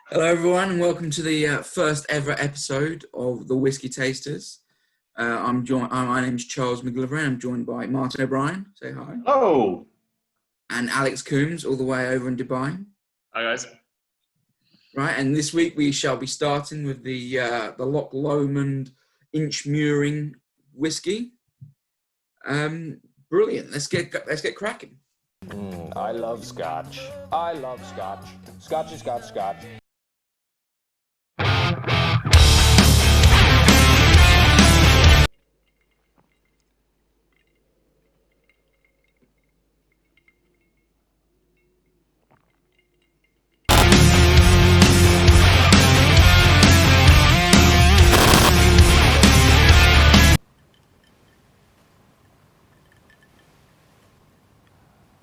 Hello, everyone, and welcome to the first ever episode of the Whiskey Tasters. My name's Charles McGillivray. I'm joined by Martin O'Brien. Say hi. Oh, And Alex Coombs, all the way over in Dubai. Hi guys. Right, and this week we shall be starting with the Loch Lomand Inchmurrin whiskey. Brilliant. Let's get cracking. I love Scotch. I love Scotch. Scotch is Scotch.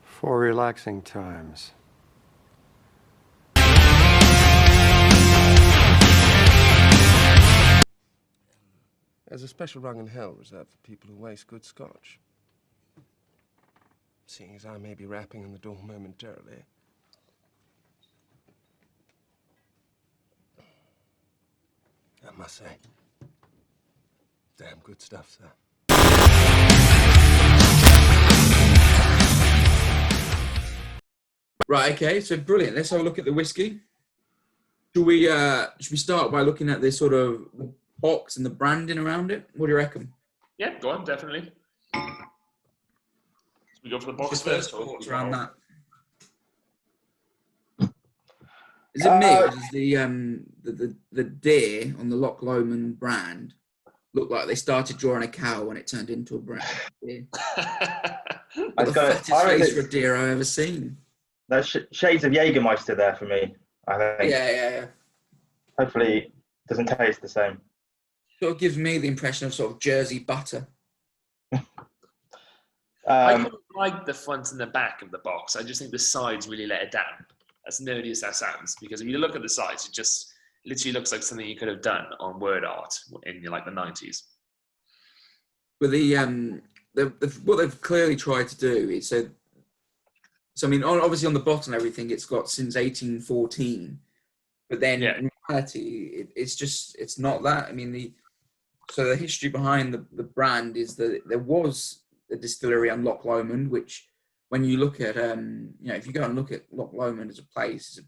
For relaxing times. There's a special rung in hell reserved for people who waste good scotch. Seeing as I may be rapping on the door momentarily. I must say, damn good stuff, sir. Right, okay, so brilliant. Let's have a look at the whiskey. Should we start by looking at this sort of box and the branding around it? What do you reckon? Yeah, go on, definitely. Should we go for the box Just first? thoughts around that. Is it me? Or does the deer on the Loch Lomand brand look like they started drawing a cow when it turned into a brand? Deer? The fattest face for a deer I've ever seen. there's shades of Jägermeister there for me, I think. Yeah. Hopefully it doesn't taste the same. Sort of gives me the impression of sort of Jersey butter. I don't like the front and the back of the box. I just think the sides really let it down. As nerdy as that sounds, because if you look at the sides, it just literally looks like something you could have done on word art in like the 90s. But what they've clearly tried to do is so I mean, obviously on the bottle and everything, it's got since 1814, but then in reality, it's not that. I mean, the history behind the brand is that there was a distillery on Loch Lomand, which when you look at, if you go and look at Loch Lomand as a place, it's an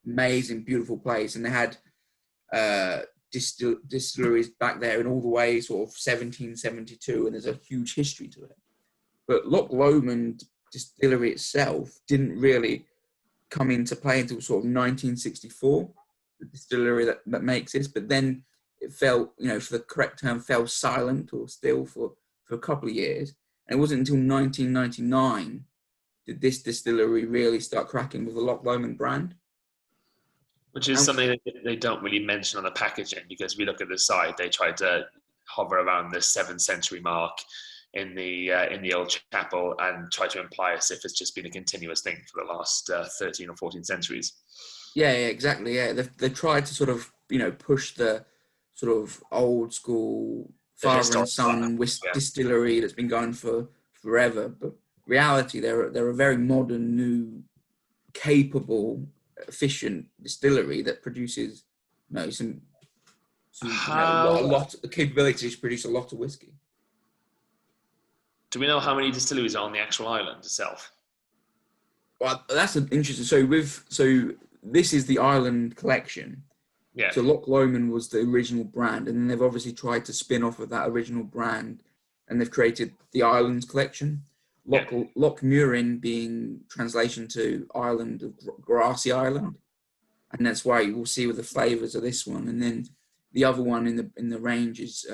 amazing, beautiful place, and they had distilleries back there in all the way sort of 1772, and there's a huge history to it. But Loch Lomand Distillery itself didn't really come into play until sort of 1964, the distillery that makes this, but then it fell, for the correct term, fell silent or still for a couple of years. And it wasn't until 1999 did this distillery really start cracking with the Loch Lomand brand. Which is something that they don't really mention on the packaging, because we look at the side, they tried to hover around the 7th century mark in the old chapel and try to imply as if it's just been a continuous thing for the last 13 or 14 centuries. Yeah, exactly. Yeah, they've tried to sort of push the sort of old school father and son distillery that's been going for forever. But reality, they're a very modern, new, capable, efficient distillery that produces a lot of capabilities to produce a lot of whiskey. Do we know how many distilleries are on the actual island itself? Well, that's interesting. So this is the island collection. Yeah. So Loch Lomand was the original brand, and then they've obviously tried to spin off of that original brand, and they've created the Islands collection. Lochmurrin being translation to island of grassy island, and that's why you will see with the flavors of this one. And then the other one in the range is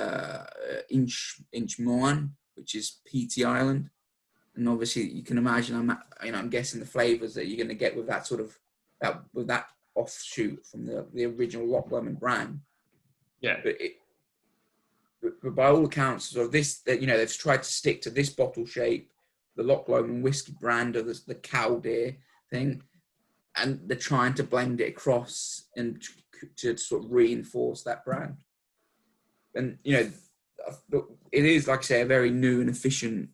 Inchmurrin, which is peaty island. And obviously you can imagine I'm guessing the flavors that you're going to get with that sort of that offshoot from the original Loch Lomand brand. Yeah. But by all accounts, sort of this, they've tried to stick to this bottle shape, the Loch Lomand whiskey brand of the cow deer thing, and they're trying to blend it across and to sort of reinforce that brand. And it is, like I say, a very new and efficient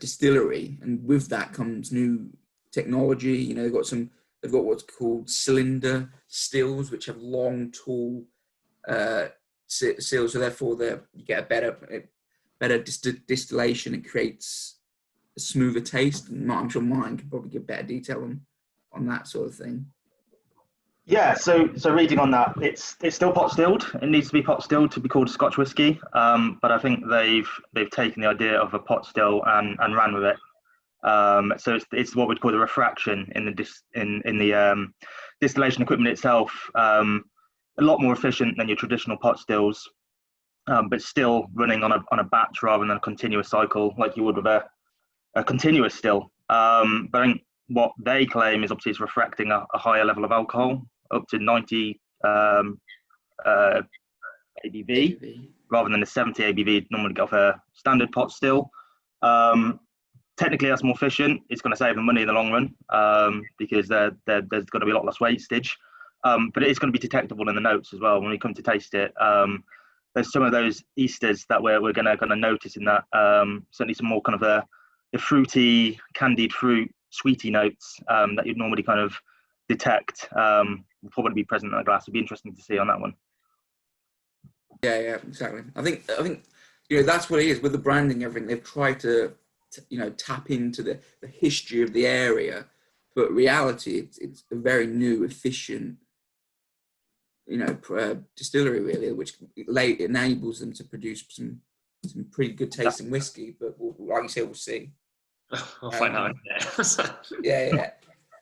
distillery, and with that comes new technology. They've got some they've got what's called cylinder stills, which have long, tall seals, so therefore you get a better distillation. It creates a smoother taste, and I'm sure mine can probably give better detail on that sort of thing. Yeah, so reading on that, it's still pot stilled. It needs to be pot stilled to be called Scotch whisky. But I think they've taken the idea of a pot still and ran with it. So it's what we'd call the refraction in the distillation equipment itself. A lot more efficient than your traditional pot stills, but still running on a batch rather than a continuous cycle like you would with a continuous still. But I think what they claim is obviously it's refracting a higher level of alcohol, up to 90 ABV, rather than the 70 ABV normally get off a standard pot still. Technically, that's more efficient. It's going to save them money in the long run, because there's going to be a lot less wastage. But it is going to be detectable in the notes as well when we come to taste it. There's some of those Easters that we're going to notice in that. Certainly some more kind of the fruity, candied fruit, sweety notes that you'd normally kind of detect will probably be present in the glass. It'd be interesting to see on that one. Yeah, exactly. I think that's what it is with the branding. Everything they've tried to tap into the history of the area, but reality, it's a very new, efficient, distillery really, which enables them to produce some pretty good tasting whiskey. But like you say, we'll see. We'll find out. Yeah.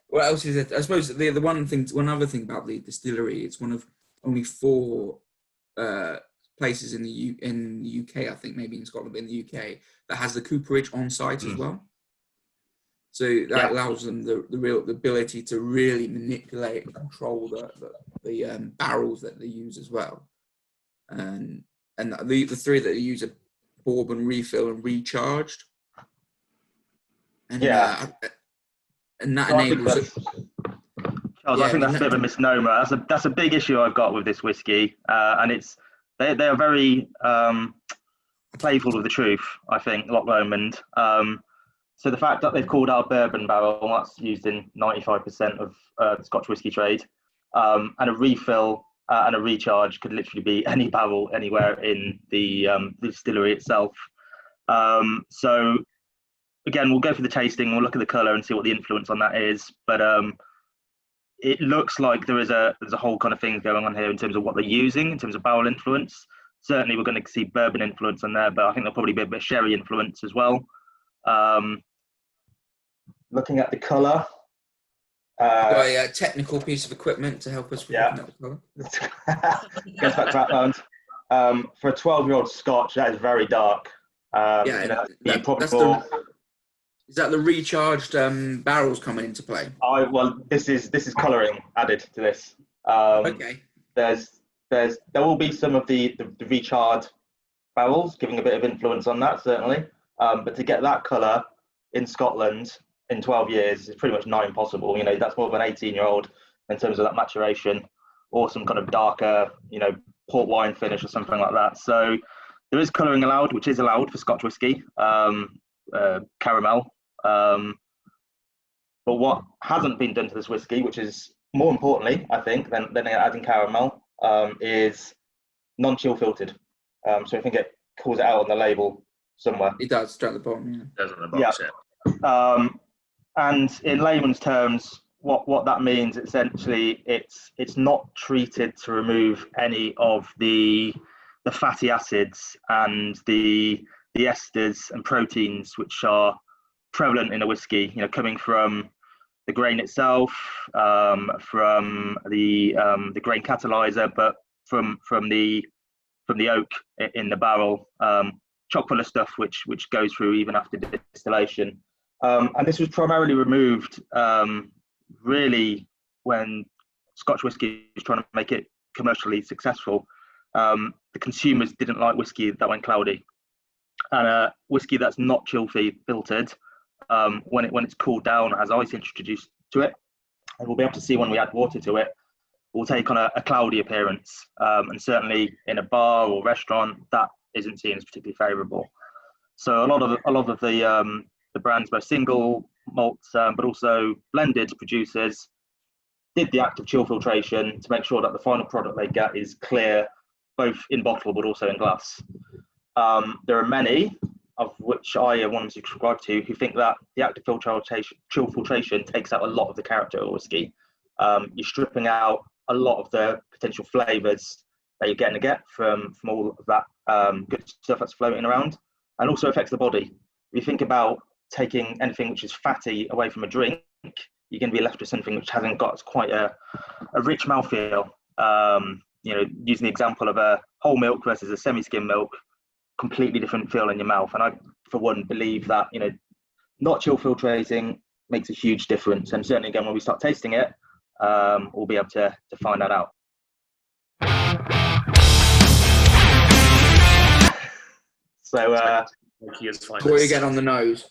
What else is it? I suppose one other thing about the distillery, it's one of only 4 places in the UK, I think maybe in Scotland, but in the UK, that has the cooperage on site as well. So that allows them the ability to really manipulate and control the barrels that they use as well. And the 3 that they use are bourbon, refill, and recharged. And and that enables it. Charles, I think that's a bit of a misnomer. That's a big issue I've got with this whiskey, and they are very playful with the truth. I think Loch Lomand. So the fact that they've called out a bourbon barrel, that's used in 95% of the Scotch whisky trade, and a refill and a recharge could literally be any barrel anywhere in the distillery itself. So again, we'll go for the tasting. We'll look at the colour and see what the influence on that is. But it looks like there's a whole kind of thing going on here in terms of what they're using, in terms of barrel influence. Certainly, we're going to see bourbon influence on there, but I think there'll probably be a bit of sherry influence as well. Looking at the colour. Got a technical piece of equipment to help us with looking at the colour. Goes back to that moment. For a 12-year-old Scotch, that is very dark. Is that the recharged barrels coming into play? This is colouring added to this. Okay. There will be some of the recharged barrels giving a bit of influence on that, certainly. But to get that colour in Scotland in 12 years is pretty much not impossible. That's more of an 18-year-old in terms of that maturation, or some kind of darker, port wine finish or something like that. So there is colouring allowed, which is allowed for Scotch whisky, caramel. But what hasn't been done to this whisky, which is more importantly, I think, than adding caramel, is non-chill filtered. So I think it calls it out on the label somewhere. It does, straight at the bottom, yeah. It does on the box, yeah. And in layman's terms, what that means, essentially, it's not treated to remove any of the fatty acids and the esters and proteins which are prevalent in a whiskey, coming from the grain itself, from the grain catalyzer, but from the oak in the barrel, chock full of stuff which goes through even after distillation. And this was primarily removed really when Scotch whisky was trying to make it commercially successful. The consumers didn't like whiskey that went cloudy, and whiskey that's not chill filtered, when it's cooled down, has ice introduced to it, and we'll be able to see when we add water to it, will take on a cloudy appearance, and certainly in a bar or restaurant that isn't seen as particularly favourable. So a lot of the brands, both single malts but also blended producers, did the active chill filtration to make sure that the final product they get is clear, both in bottle but also in glass. There are many, of which I am one to subscribe to, who think that the active chill filtration takes out a lot of the character of whiskey. You're stripping out a lot of the potential flavours that you're getting to get from all of that good stuff that's floating around, and also affects the body. If you think about taking anything which is fatty away from a drink, you're going to be left with something which hasn't got quite a rich mouthfeel. Using the example of a whole milk versus a semi-skim milk, completely different feel in your mouth. And I, for one, believe that not chill filtrating makes a huge difference. And certainly, again, when we start tasting it, we'll be able to find that out. So, before you get on the nose.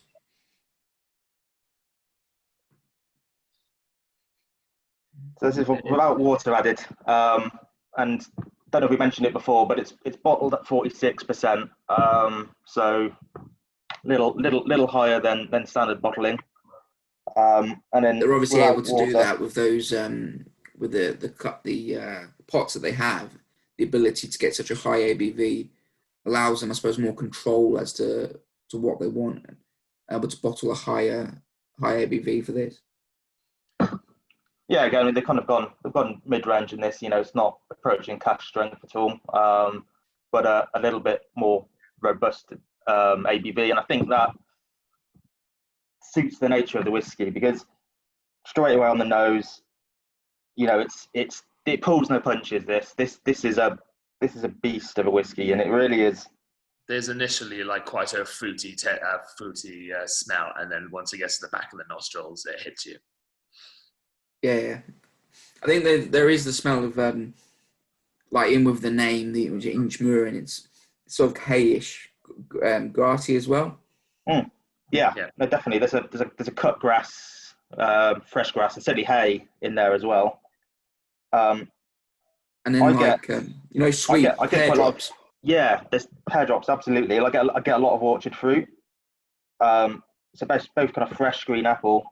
So this is without water added, and don't know if we mentioned it before, but it's bottled at 46%, so little higher than standard bottling. And then they're obviously able to water, do that with those with the pots that they have. The ability to get such a high ABV allows them, I suppose, more control as to what they want, and able to bottle a high ABV for this. Yeah, again, I mean, they've gone mid-range in this. It's not approaching cash strength at all, but a little bit more robust ABV, and I think that suits the nature of the whiskey, because straight away on the nose, it pulls no punches. This is a beast of a whiskey, and it really is. There's initially like quite a fruity smell, and then once it gets to the back of the nostrils, it hits you. Yeah. I think there is the smell of like in with the name, the Inchmurrin. It's sort of hayish, grassy as well. Yeah, no, definitely. There's a cut grass, fresh grass, and certainly hay in there as well. And then sweet pear drops. Yeah, there's pear drops, absolutely. I get a lot of orchard fruit. So both kind of fresh green apple,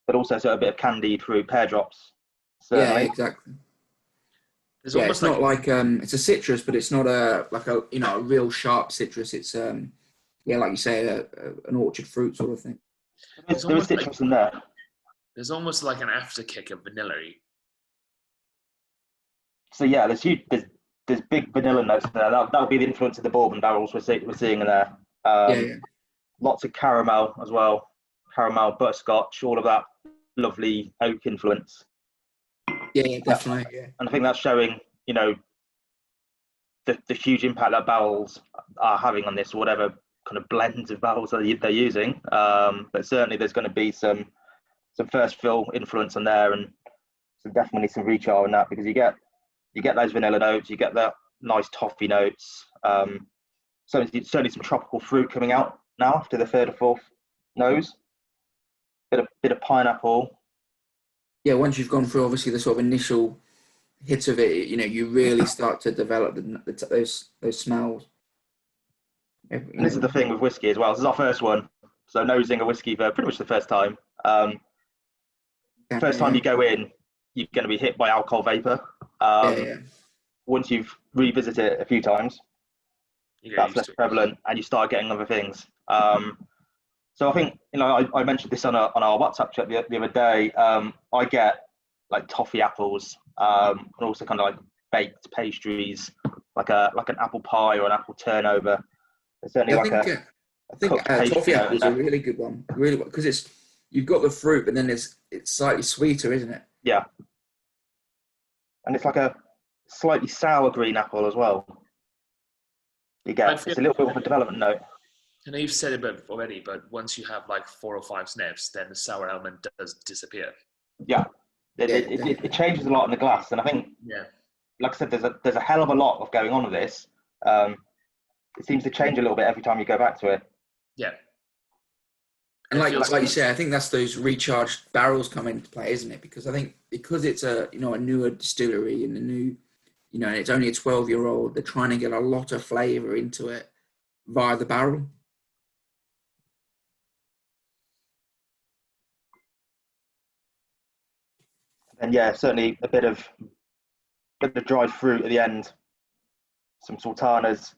but also sort of a bit of candied fruit, pear drops. Certainly. Yeah, exactly. It's not like it's a citrus, but it's not a real sharp citrus. It's like you say, an orchard fruit sort of thing. There is citrus in there. There's almost like an afterkick of vanilla-y. So yeah, there's big vanilla notes in there. That would be the influence of the bourbon barrels we're seeing in there. Lots of caramel as well. Caramel, butterscotch, all of that lovely oak influence. Yeah, definitely. Yeah. And I think that's showing, the huge impact that barrels are having on this, or whatever kind of blends of barrels that they're using. But certainly there's going to be some first fill influence on there, and definitely some rechar in that, because you get those vanilla notes, you get that nice toffee notes. Certainly some tropical fruit coming out now after the third or fourth nose. Bit of pineapple. Yeah, once you've gone through obviously the sort of initial hit of it, you really start to develop those smells. This is the thing with whiskey as well. This is our first one, so nosing a whiskey for pretty much the first time. First time you go in, you're going to be hit by alcohol vapor. Once you've revisited it a few times, that's less prevalent, and you start getting other things. So I think, I mentioned this on our WhatsApp chat the other day. I get like toffee apples, and also kind of like baked pastries, like an apple pie or an apple turnover. There's certainly I think toffee apple is a really good one, because you've got the fruit, but then it's slightly sweeter, isn't it? Yeah, and it's like a slightly sour green apple as well. It's a little bit of a development note. I know you've said it a bit already, but once you have like 4 or 5 sniffs, then the sour element does disappear. Yeah, it changes a lot in the glass, and I think, like I said, there's a hell of a lot of going on with this. It seems to change a little bit every time you go back to it. Yeah, and like you say, I think that's those recharged barrels come into play, isn't it? Because I think it's a newer distillery and a new, and it's only a 12-year-old, they're trying to get a lot of flavour into it via the barrel. And yeah, certainly a bit of dried fruit at the end, some sultanas,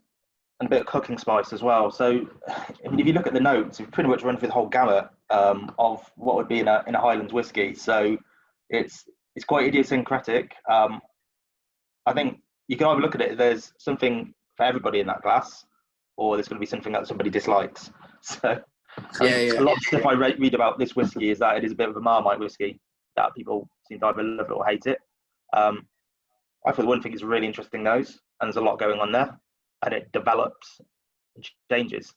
and a bit of cooking spice as well. So, I mean, if you look at the notes, you've pretty much run through the whole gamut of what would be in a Highlands whiskey. So, it's quite idiosyncratic. I think you can either look at it, there's something for everybody in that glass, or there's going to be something that somebody dislikes. So, a lot of stuff I read about this whiskey is that it is a bit of a Marmite whiskey, that people seem to either love it or hate it. I thought the one thing is really interesting nose, and there's a lot going on there, and it develops and changes.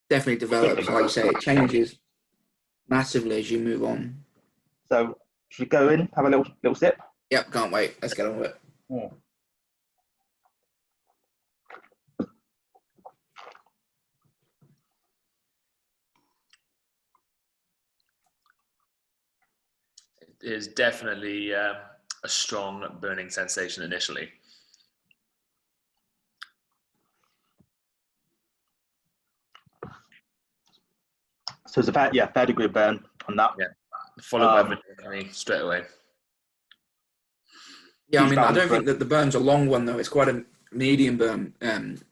Definitely develops, like you say, it changes massively as you move on. So, should we go in, have a little sip? Yep, can't wait. Let's get on with it. Yeah. It is definitely a strong burning sensation initially. So it's a fair degree of burn on that. Yeah, followed by honey straight away. Yeah, I mean, I don't think that the burn's a long one though. It's quite a medium burn, and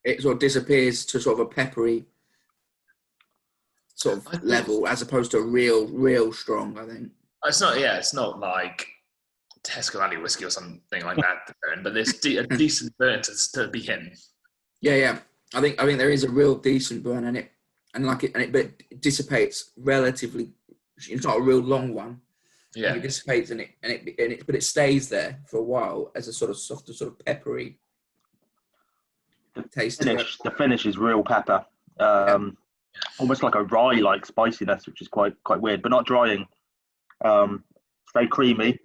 it sort of disappears to sort of a peppery sort of level, as opposed to a real strong, I think. It's not like Tesco Valley whiskey or something like that, but there's a decent burn to begin. Yeah. I think there is a real decent burn in it, but it dissipates relatively. It's not a real long one. Yeah, it dissipates but it stays there for a while as a sort of softer, sort of peppery taste. The finish is real pepper. Almost like a rye-like spiciness, which is quite weird, but not drying. It's very creamy.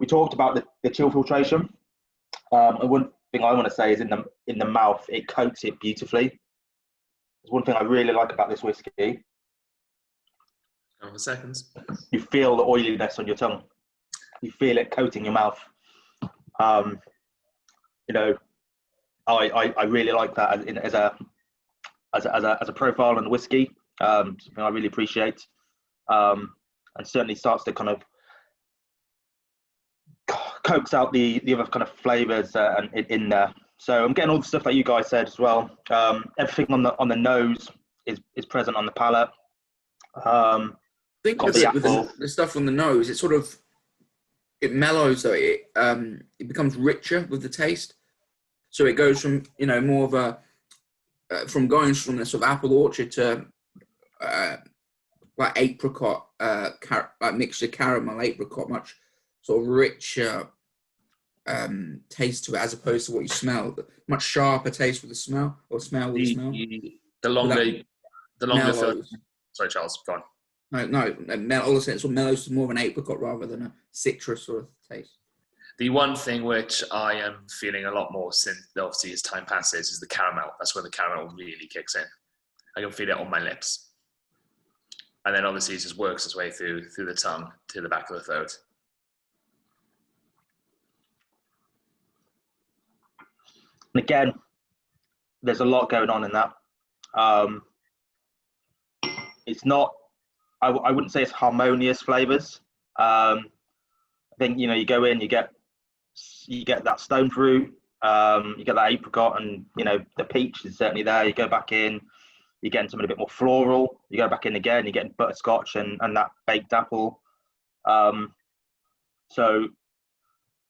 We talked about the chill filtration. And one thing I want to say is in the mouth, it coats it beautifully. There's one thing I really like about this whiskey. Over seconds. You feel the oiliness on your tongue. You feel it coating your mouth. I really like that as a profile on the whiskey. Something I really appreciate, and certainly starts to kind of coax out the other kind of flavors in there. So I'm getting all the stuff that you guys said as well. Everything on the nose is present on the palate. I think with the stuff on the nose, it mellows though. It becomes richer with the taste. So it goes from more of a from going from the sort of apple orchard to like apricot, like mixture caramel apricot, much sort of richer taste to it, as opposed to what you smell. Much sharper taste with the smell, or smell with the smell. The longer. Sorry, Charles, go on. No. All of a sudden, it sort of mellows to more of an apricot rather than a citrus sort of taste. The one thing which I am feeling a lot more since, obviously, as time passes, is the caramel. That's where the caramel really kicks in. I can feel it on my lips. And then obviously it just works its way through the tongue to the back of the throat. And again, there's a lot going on in that. It's not, I wouldn't say it's harmonious flavors. I think, you go in, you get that stone fruit, you get that apricot, and, the peach is certainly there. You go back in, you're getting something a bit more floral. You go back in again, you're getting butterscotch and that baked apple. So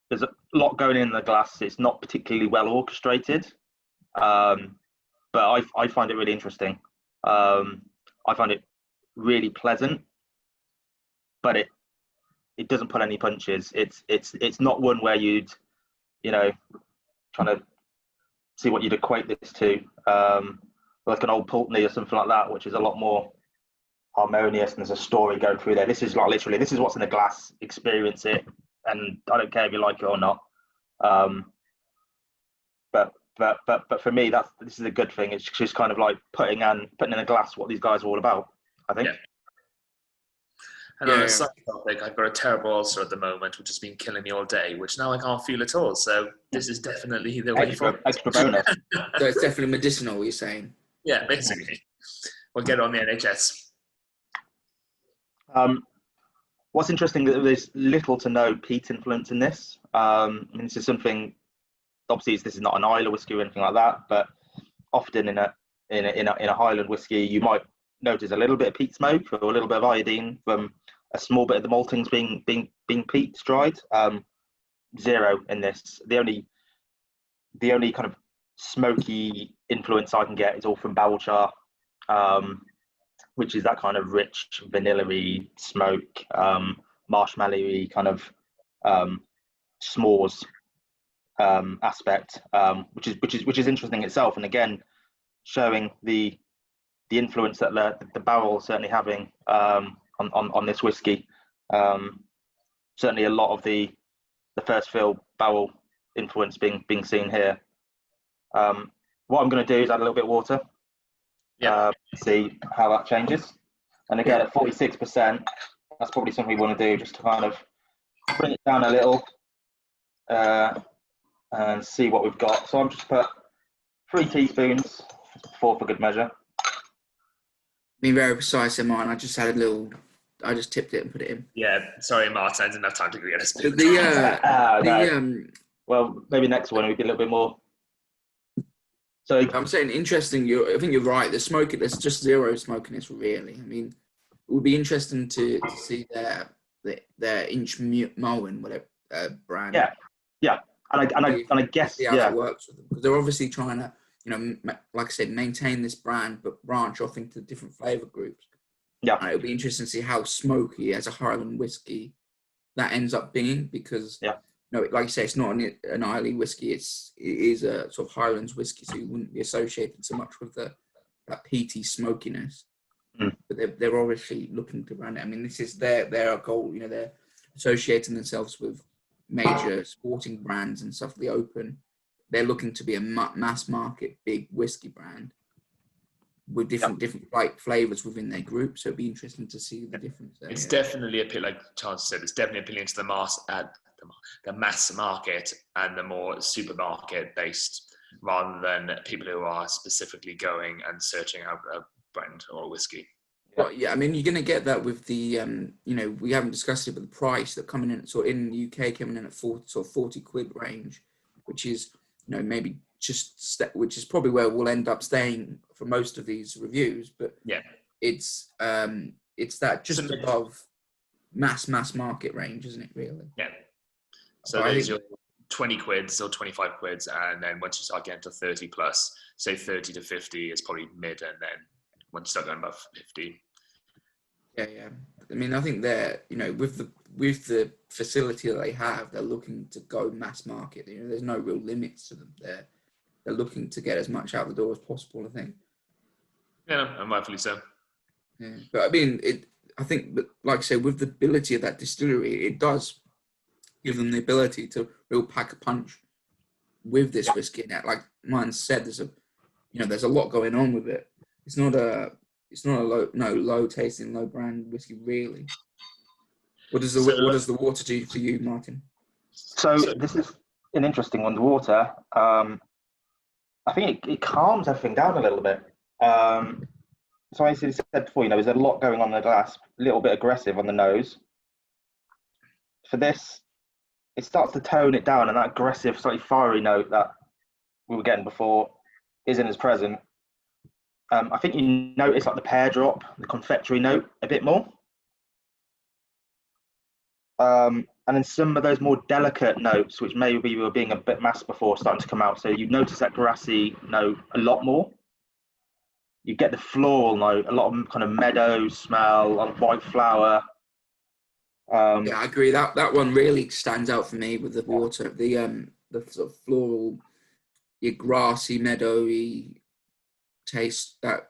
there's a lot going in the glass. It's not particularly well orchestrated, but I find it really interesting. I find it really pleasant, but it doesn't pull any punches. It's not one where you'd, trying to see what you'd equate this to. Like an old Pulteney or something like that, which is a lot more harmonious and there's a story going through there. This is like literally, this is what's in the glass, experience it, and I don't care if you like it or not. But for me, this is a good thing. It's just kind of like putting in a glass what these guys are all about, I think. Yeah. And on a side topic, I've got a terrible ulcer at the moment, which has been killing me all day, which now I can't feel at all. So this is definitely the way forward. Extra bonus. So it's definitely medicinal, you're saying? Yeah, basically. We'll get on the NHS. What's interesting that there's little to no peat influence in this. I mean, this is something. Obviously, this is not an Islay whiskey or anything like that, but often in a Highland whiskey, you might notice a little bit of peat smoke or a little bit of iodine from a small bit of the maltings being peat dried. Zero in this. The only kind of smoky influence I can get is all from barrel char, which is that kind of rich vanilla-y smoke, marshmallowy kind of s'mores aspect, which is interesting itself, and again showing the influence that the barrel is certainly having on this whiskey. Certainly a lot of the first fill barrel influence being seen here. What I'm going to do is add a little bit of water. See how that changes. And again, at 46%, that's probably something we want to do just to kind of bring it down a little and see what we've got. So I'm just put 3 teaspoons, 4 for good measure. Being very precise in mine, I just had a little. I just tipped it and put it in. Yeah, sorry, Martin, I didn't have time to get a spoon. No. Well, maybe next one we be a little bit more. So I'm saying interesting. I think you're right. The smoke, there's just zero smokiness really. I mean, it would be interesting to see their Inchmurrin, whatever brand. Yeah, and I guess see how that works with them, because they're obviously trying to, like I said, maintain this brand but branch off into different flavour groups. Yeah, and it'll be interesting to see how smoky as a Highland whiskey that ends up being, because like you say, it's not an Islay whiskey. It is a sort of Highlands whiskey, so you wouldn't be associated so much with that peaty smokiness. But they're obviously looking to brand it. I mean, this is their goal. They're associating themselves with major sporting brands and stuff. The Open, they're looking to be a mass market big whiskey brand with different like flavors within their group. So it'd be interesting to see the difference there. It's definitely appealing, like Charles said, it's definitely appealing to the mass market and the more supermarket based, rather than people who are specifically going and searching out a brand or a whiskey. Well, I mean, you're going to get that with the, we haven't discussed it, but the price that coming in, so in the UK coming in at 40 quid range, which is, maybe which is probably where we'll end up staying for most of these reviews. But it's that just above mass market range, isn't it? Really? Yeah. So there's your 20 quids or 25 quids, and then once you start getting to 30 plus, say 30 to 50 is probably mid, and then once you start going above 50. Yeah. I mean, I think they're, with the facility that they have, they're looking to go mass market. There's no real limits to them. They're looking to get as much out the door as possible, I think. Yeah, and rightfully so. Yeah, but I mean, I think, like I say, with the ability of that distillery, it does give them the ability to real pack a punch with this whiskey. Now, like mine said, there's a lot going on with it. It's not a low tasting, low brand whiskey really. What does the water do for you, Martin? So this is an interesting one. The water, I think it calms everything down a little bit. So I said before, there's a lot going on in the glass, a little bit aggressive on the nose. For this, it starts to tone it down, and that aggressive, slightly fiery note that we were getting before isn't as present. I think you notice like the pear drop, the confectionery note a bit more. And then some of those more delicate notes, which maybe were being a bit masked before, starting to come out. So you notice that grassy note a lot more. You get the floral note, a lot of kind of meadow smell, a lot of white flower. Yeah, I agree. That one really stands out for me with the water. The sort of floral, your grassy, meadowy taste that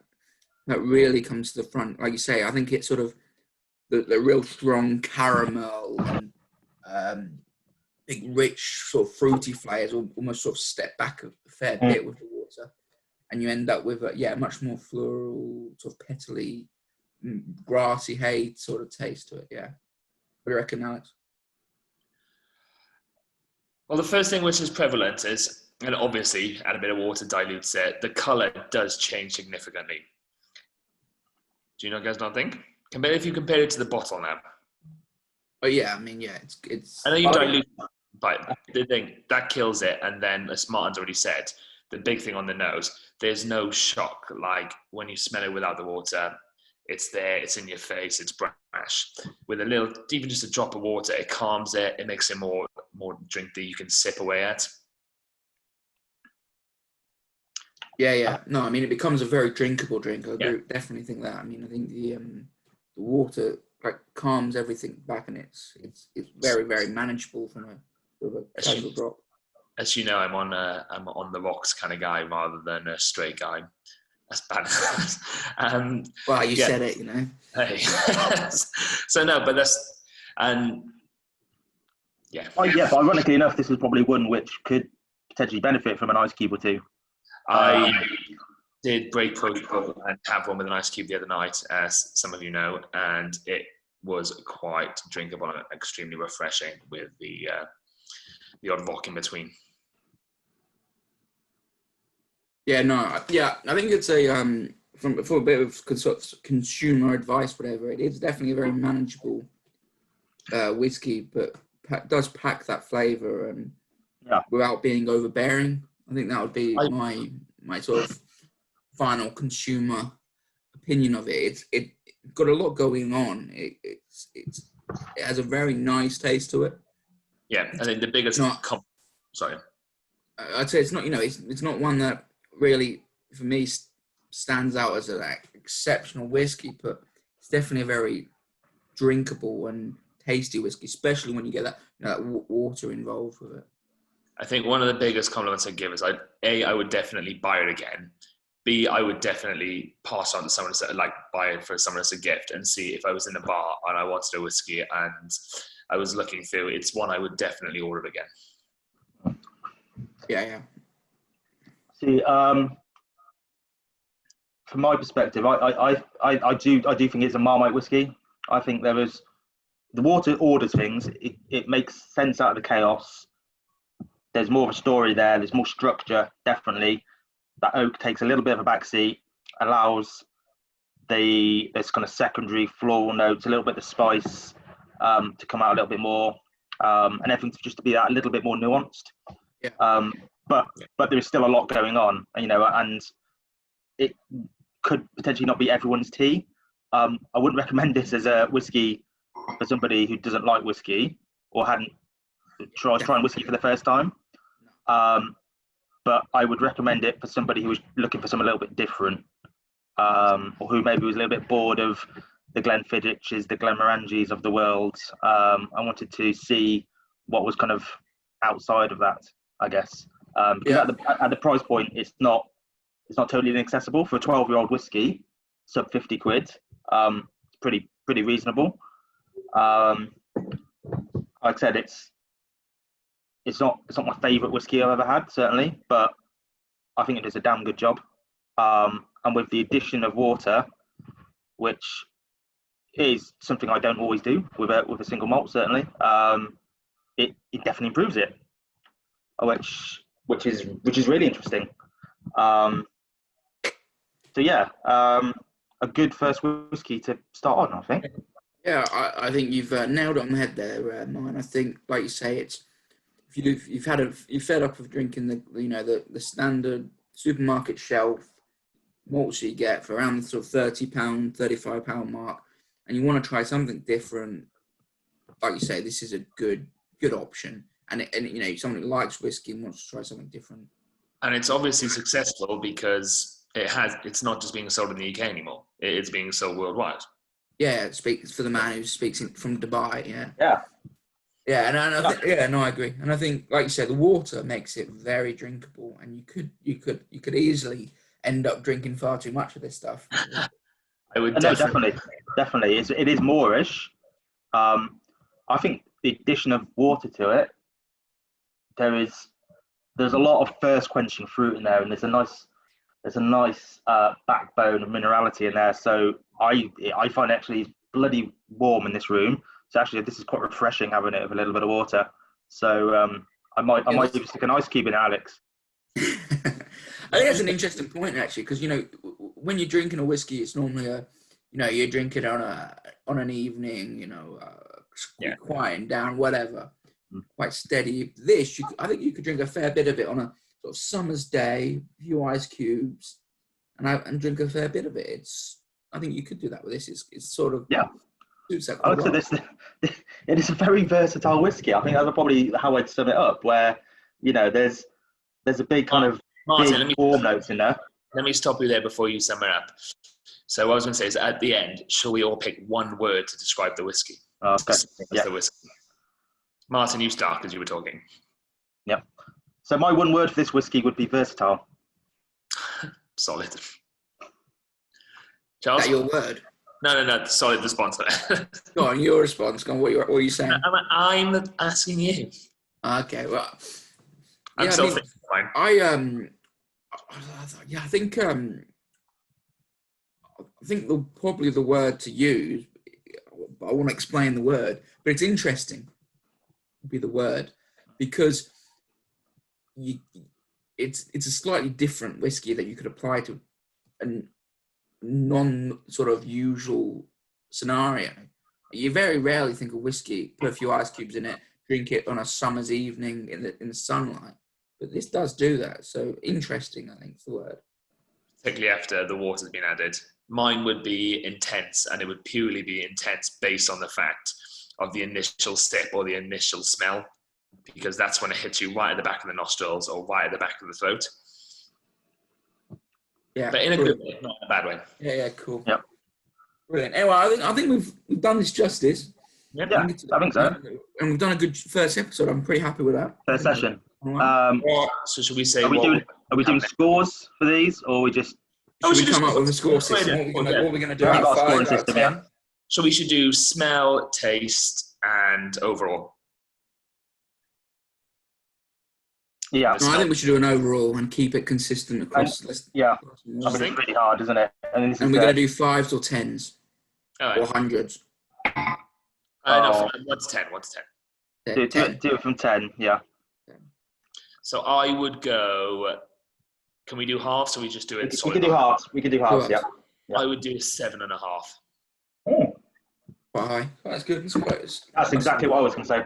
really comes to the front. Like you say, I think it's sort of the real strong caramel and big, rich, sort of fruity flavors almost sort of step back a fair bit with the water, and you end up with a much more floral, sort of petally, grassy hay sort of taste to it. Yeah. What do you reckon, Alex? Well, the first thing which is prevalent is, and obviously add a bit of water dilutes it, the colour does change significantly. Do you guys not think? If you compare it to the bottle now. Oh yeah, I mean, yeah, it's. I know you dilute, but the thing that kills it. And then, as Martin's already said, the big thing on the nose, there's no shock. Like when you smell it without the water, it's there, it's in your face, it's brash. With a little, even just a drop of water, it calms it. It makes it more drink that you can sip away at. Yeah. No, I mean, it becomes a very drinkable drink. I definitely think that. I mean, I think the water like calms everything back, and it's very, very manageable from a casual drop. As you know, I'm on the rocks kind of guy rather than a straight guy. That's bad. Well, you said it, Hey. So no, but that's yeah. Oh yeah, but ironically enough, this is probably one which could potentially benefit from an ice cube or two. I did break protocol and have one with an ice cube the other night, as some of you know, and it was quite drinkable and extremely refreshing with the odd rock in between. Yeah, no, yeah, I think it's a for a bit of consumer advice, whatever. It is definitely a very manageable whiskey, but does pack that flavour and without being overbearing. I think that would be my sort of final consumer opinion of it. It got a lot going on. It has a very nice taste to it. Yeah, I think the biggest. Sorry, I'd say it's not. It's not one that really, for me, stands out as an exceptional whiskey, but it's definitely a very drinkable and tasty whiskey, especially when you get that water involved with it. I think one of the biggest compliments I give is I would definitely buy it again. B, I would definitely pass on to someone, like buy it for someone as a gift, and see if I was in a bar and I wanted a whiskey and I was looking through, it's one I would definitely order again. Yeah. See, from my perspective, I do think it's a Marmite whiskey. I think the water orders things. It makes sense out of the chaos. There's more of a story there. There's more structure, definitely. That oak takes a little bit of a backseat, allows this kind of secondary floral notes, a little bit of spice to come out a little bit more, and everything just to be that a little bit more nuanced. Yeah. But there is still a lot going on, and it could potentially not be everyone's tea. I wouldn't recommend this as a whiskey for somebody who doesn't like whiskey or hadn't trying whiskey for the first time. But I would recommend it for somebody who was looking for something a little bit different, or who maybe was a little bit bored of the Glenfiddichs, the Glenmorangis of the world. I wanted to see what was kind of outside of that, I guess. Because at the price point, it's not totally inaccessible for a 12-year-old whiskey, sub 50 quid. Pretty reasonable. Like I said, it's not my favourite whiskey I've ever had, certainly, but I think it does a damn good job. And with the addition of water, which is something I don't always do with a single malt, certainly, it definitely improves it, which is really interesting. So yeah, a good first whiskey to start on, I think. Yeah, I think you've nailed it on the head there, Martin. I think, like you say, it's you've fed up of drinking the standard supermarket shelf malts you get for around the sort of £30, £35 mark, and you want to try something different. Like you say, this is a good option, and someone who likes whiskey and wants to try something different. And it's obviously successful because it's not just being sold in the UK anymore; it's being sold worldwide. Yeah, it speaks for the man who speaks from Dubai. Yeah, and I think, I agree. And I think, like you said, the water makes it very drinkable, and you could easily end up drinking far too much of this stuff. I would definitely. It is moreish. I think the addition of water to it, there's a lot of thirst quenching fruit in there, and there's a nice backbone of minerality in there. So I find it actually bloody warm in this room. So actually, this is quite refreshing having it with a little bit of water. So I might even stick an ice cube in, Alex. I think that's an interesting point, actually, because when you're drinking a whiskey, it's normally you're drinking on an evening, quieting down, whatever, quite steady. This, I think you could drink a fair bit of it on a sort of summer's day, a few ice cubes, and drink a fair bit of it. I think you could do that with this. It's sort of suits that quite well. It is a very versatile whiskey. I think that's probably how I'd sum it up. Where there's a big kind of Martin, big warm notes in there. Let me stop you there before you sum it up. So what I was going to say is, at the end, shall we all pick one word to describe the whiskey? Okay. The whiskey. Martin, you start because you were talking. Yep. So my one word for this whiskey would be versatile. Solid. Charles? Is that your word? No. Solid response. Go on, your response. Go on, what are you saying? I'm asking you. Okay, well. I'm still thinking fine. I think probably the word to use, I want to explain the word, but it's interesting, would be the word, because it's a slightly different whiskey that you could apply to a non sort of usual scenario. You very rarely think of whiskey, put a few ice cubes in it, drink it on a summer's evening in the sunlight, but this does do that. So interesting, I think is the word. Particularly after the water's been added. Mine would be intense, and it would purely be intense based on the fact of the initial sip or the initial smell, because that's when it hits you right at the back of the nostrils or right at the back of the throat. Yeah, but in a good way, not in a bad way. Yeah, cool. Yep. Brilliant. Anyway, I think we've done this justice. Yep. Yeah, I think so. And we've done a good first episode. I'm pretty happy with that. First session. So should we say? Are we doing scores for these, or we just? Should we come up with a score system? What are we going to do? We've got a scoring system, yeah. So we should do smell, taste, and overall. Yeah. No, I think we should do an overall and keep it consistent across. Yeah. I mean, it's really hard, isn't it? And we're going to do 5s or 10s or 100s. No, 1 to 10. 1 to 10. Do it from 10. Yeah. So I would go. Can we do halves, or we just do it? We can do halves. Yeah. I would do 7.5. Oh. Quite high. That's good. That's exactly what I was going to say.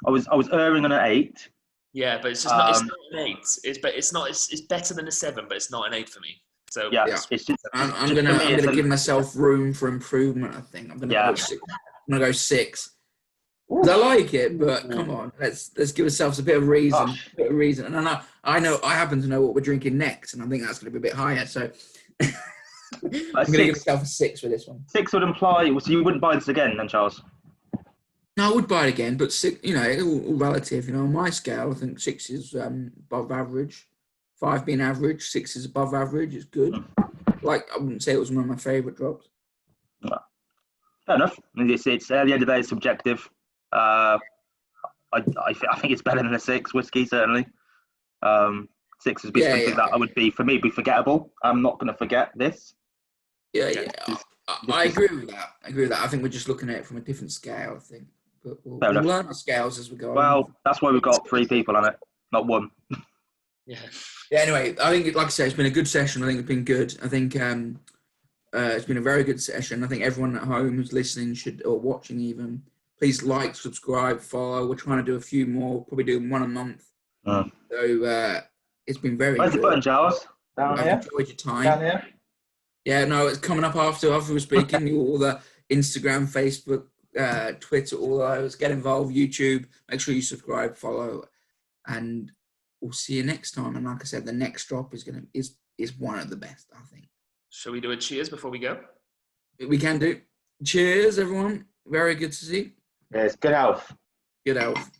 I was erring on an 8. Yeah, but it's just not. It's not an 8. It's better than a 7, but it's not an 8 for me. So yeah. It's just, I'm gonna give myself room for improvement. I think I'm gonna go 6. I'm gonna go 6. I like it, but come on, let's give ourselves a bit of reason. And I know I happen to know what we're drinking next, and I think that's going to be a bit higher. So I'm going to give myself a 6 for this one. 6 would imply, so you wouldn't buy this again, then, Charles? No, I would buy it again, but 6, all relative. On my scale, I think 6 is above average. 5 being average, 6 is above average. It's good. Like, I wouldn't say it was one of my favourite drops. Fair enough. It's at the end of the day, it's subjective. I think it's better than a 6 whiskey, certainly. 6 would be something that would be forgettable. I'm not going to forget this. I agree with that. I think we're just looking at it from a different scale, I think. But we'll learn the scales as we go on. Well, that's why we've got 3 people on it, not 1. Yeah. Anyway, I think, like I say, it's been a good session. I think it's been good. I think it's been a very good session. I think everyone at home who's listening or watching even, please like, subscribe, follow. We're trying to do a few more, probably do 1 a month. So it's been very good. Where's the button, Charles? I've enjoyed your time. Down here? Yeah, no, it's coming up after we're speaking. All the Instagram, Facebook, Twitter, all those. Get involved, YouTube. Make sure you subscribe, follow, and we'll see you next time. And like I said, the next drop is one of the best, I think. Shall we do a cheers before we go? We can do. Cheers, everyone. Very good to see. Yes, good health. Good health.